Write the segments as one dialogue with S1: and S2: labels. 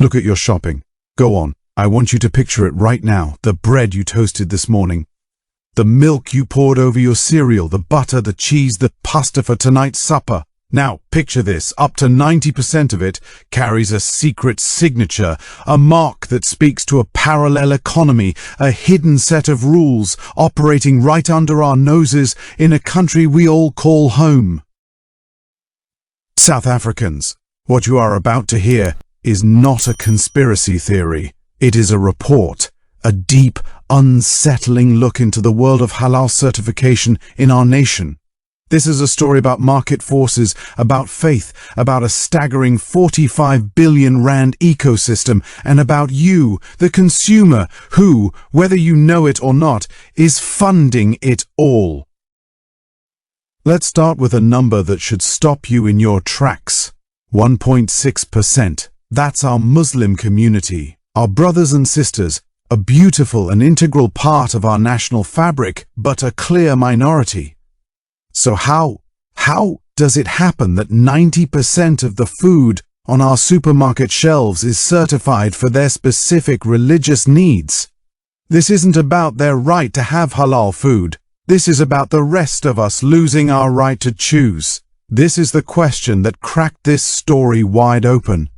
S1: Look at your shopping. Go on. I want you to picture it right now. The bread you toasted this morning. The milk you poured over your cereal, the butter, the cheese, the pasta for tonight's supper. Now, picture this. Up to 90% of it carries a secret signature, a mark that speaks to a parallel economy, a hidden set of rules operating right under our noses in a country we all call home. South Africans, what you are about to hear is not a conspiracy theory. It is a report, a deep, unsettling look into the world of halal certification in our nation. This is a story about market forces, about faith, about a staggering 45 billion rand ecosystem, and about you, the consumer, who, whether you know it or not, is funding it all. Let's start with a number that should stop you in your tracks. 1.6%. That's our Muslim community, our brothers and sisters, a beautiful and integral part of our national fabric, but a clear minority. So how does it happen that 90% of the food on our supermarket shelves is certified for their specific religious needs? This isn't about their right to have halal food. This is about the rest of us losing our right to choose. This is the question that cracked this story wide open.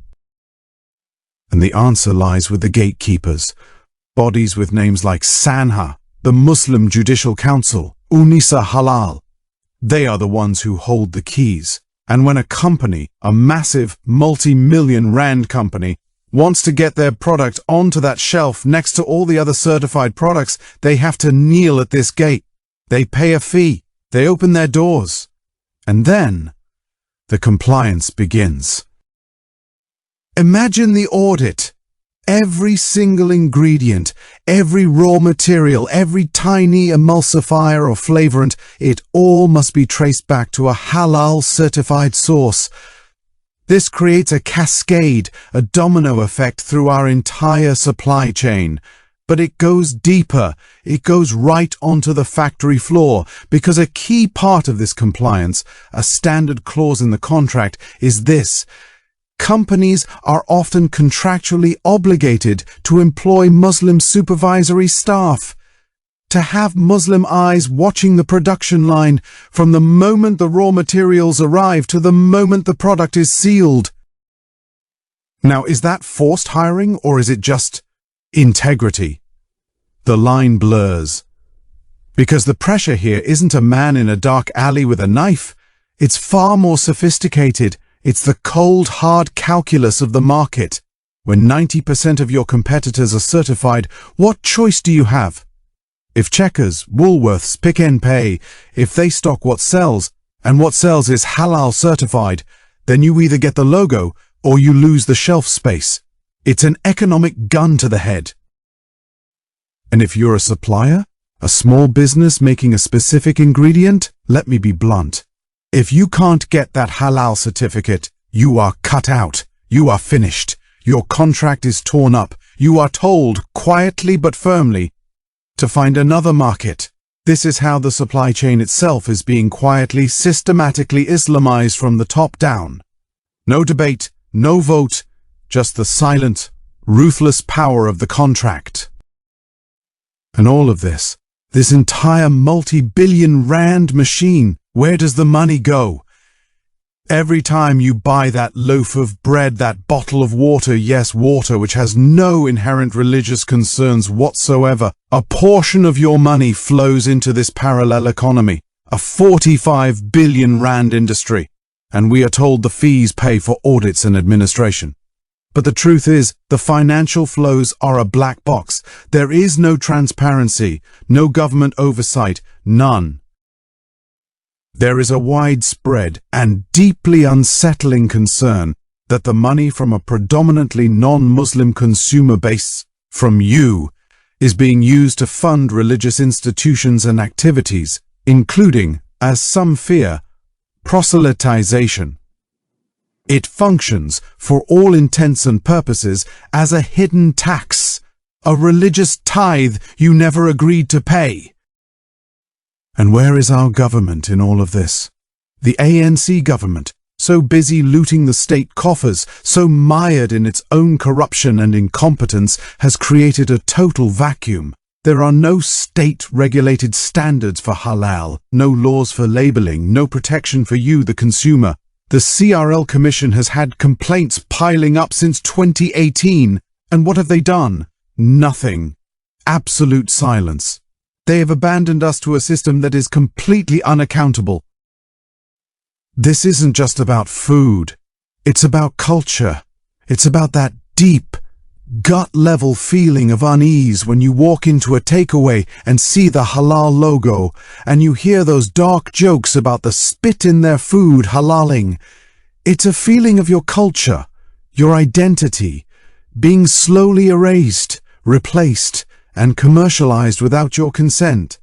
S1: And the answer lies with the gatekeepers, bodies with names like Sanha, the Muslim Judicial Council, Unisa Halal. They are the ones who hold the keys. And when a company, a massive multi-million rand company, wants to get their product onto that shelf next to all the other certified products, they have to kneel at this gate. They pay a fee. They open their doors. And then the compliance begins. Imagine the audit. Every single ingredient, every raw material, every tiny emulsifier or flavorant, it all must be traced back to a halal certified source. This creates a cascade, a domino effect through our entire supply chain. But it goes deeper. It goes right onto the factory floor, because a key part of this compliance, a standard clause in the contract, is this. Companies are often contractually obligated to employ Muslim supervisory staff, to have Muslim eyes watching the production line from the moment the raw materials arrive to the moment the product is sealed. Now, is that forced hiring, or is it just integrity? The line blurs. Because the pressure here isn't a man in a dark alley with a knife. It's far more sophisticated. It's the cold, hard calculus of the market. When 90% of your competitors are certified, what choice do you have? If Checkers, Woolworths, Pick n Pay, if they stock what sells, and what sells is halal certified, then you either get the logo or you lose the shelf space. It's an economic gun to the head. And if you're a supplier, a small business making a specific ingredient, let me be blunt. If you can't get that halal certificate, you are cut out. You are finished. Your contract is torn up. You are told, quietly but firmly, to find another market. This is how the supply chain itself is being quietly, systematically Islamized from the top down. No debate, no vote, just the silent, ruthless power of the contract. And all of this entire multi-billion rand machine, where does the money go? Every time you buy that loaf of bread, that bottle of water, yes, water, which has no inherent religious concerns whatsoever, a portion of your money flows into this parallel economy, a 45 billion rand industry, and we are told the fees pay for audits and administration. But the truth is, the financial flows are a black box. There is no transparency, no government oversight, none. There is a widespread and deeply unsettling concern that the money from a predominantly non-Muslim consumer base, from you, is being used to fund religious institutions and activities, including, as some fear, proselytization. It functions, for all intents and purposes, as a hidden tax, a religious tithe you never agreed to pay. And where is our government in all of this? The ANC government, so busy looting the state coffers, so mired in its own corruption and incompetence, has created a total vacuum. There are no state-regulated standards for halal, no laws for labeling, no protection for you, the consumer. The CRL Commission has had complaints piling up since 2018. And what have they done? Nothing. Absolute silence. They have abandoned us to a system that is completely unaccountable. This isn't just about food. It's about culture. It's about that deep, gut-level feeling of unease when you walk into a takeaway and see the halal logo, and you hear those dark jokes about the spit in their food halaling. It's a feeling of your culture, your identity, being slowly erased, replaced, and commercialized without your consent.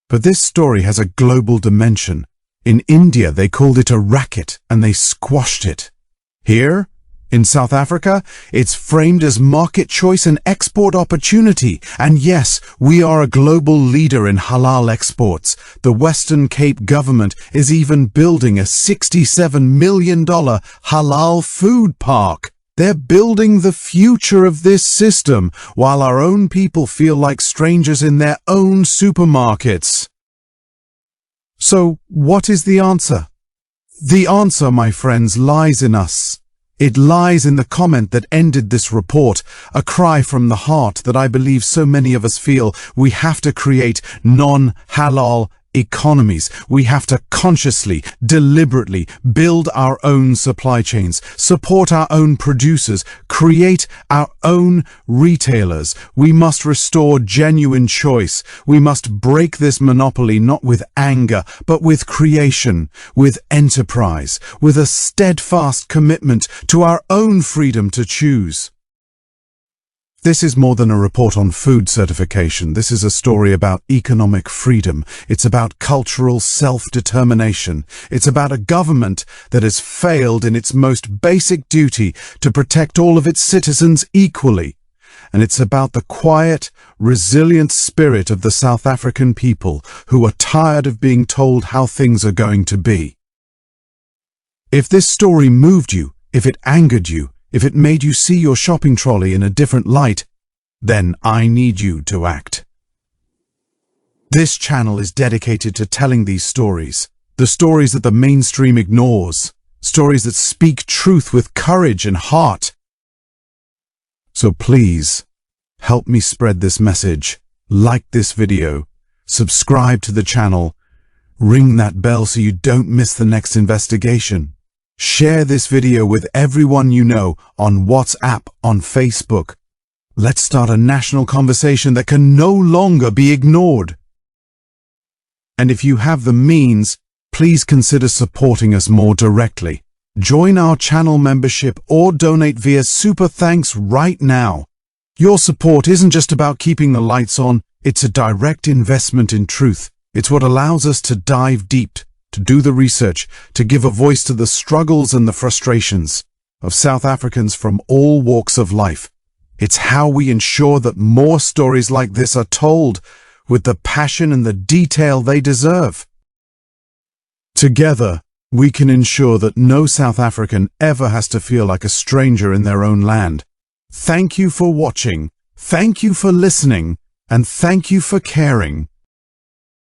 S1: But this story has a global dimension. In India, they called it a racket, and they squashed it. Here, in South Africa, it's framed as market choice and export opportunity. And yes, we are a global leader in halal exports. The Western Cape government is even building a $67 million halal food park. They're building the future of this system, while our own people feel like strangers in their own supermarkets. So, what is the answer? The answer, my friends, lies in us. It lies in the comment that ended this report, a cry from the heart that I believe so many of us feel. We have to create non-halal economies. We have to consciously, deliberately build our own supply chains, support our own producers, create our own retailers. We must restore genuine choice. We must break this monopoly not with anger, but with creation, with enterprise, with a steadfast commitment to our own freedom to choose. This is more than a report on food certification. This is a story about economic freedom. It's about cultural self-determination. It's about a government that has failed in its most basic duty to protect all of its citizens equally. And it's about the quiet, resilient spirit of the South African people who are tired of being told how things are going to be. If this story moved you, if it angered you, if it made you see your shopping trolley in a different light, then I need you to act. This channel is dedicated to telling these stories, the stories that the mainstream ignores, stories that speak truth with courage and heart. So please, help me spread this message, like this video, subscribe to the channel, ring that bell so you don't miss the next investigation. Share this video with everyone you know on WhatsApp, on Facebook. Let's start a national conversation that can no longer be ignored. And if you have the means, please consider supporting us more directly. Join our channel membership or donate via Super Thanks right now. Your support isn't just about keeping the lights on, it's a direct investment in truth. It's what allows us to dive deep, to do the research, to give a voice to the struggles and the frustrations of South Africans from all walks of life. It's how we ensure that more stories like this are told with the passion and the detail they deserve. Together, we can ensure that no South African ever has to feel like a stranger in their own land. Thank you for watching, thank you for listening, and thank you for caring.